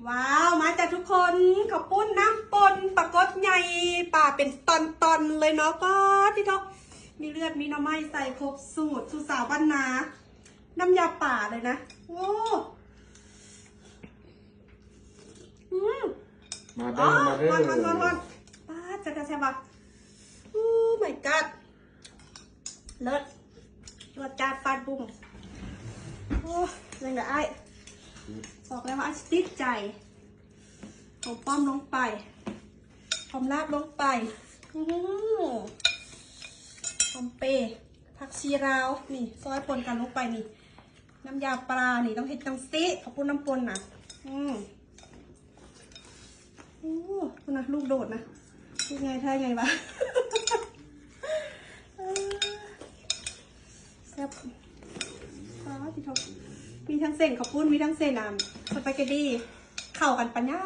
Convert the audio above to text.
ว้าวมาจากทุกคนข้าวปุ้นน้ำปนปลากดใหญ่ป่าเป็นตอนเลยเนาะป้าที่ท็อปมีเลือดมีน้ำไม้ใส่ครบสูตรสุสาวบ้านนาน้ำยาป่าเลยนะโอ้มาเด้อมาเด้อวันป้าจะกระแซบะโอ้ my god เลิศรสจัดปาดบุ้งโอ้ยังไงไอ้บอกแล้วว่าติดใจของป้อมลงไปหอมลาบลงไปหอมเปผักชีราวนี่ซอยปนกันลงไปนี่น้ำยาปลานี่ต้องเห็ดจังซิขอบคุณน้ำปนนะโอ้คุณนะลูกโดดนะลูกไงท่าไงวะแซ่บที่ทบมีทั้งเส้นขอบคุณมีทั้งเส้นสปาเกตตี้เข้ากันปัญญา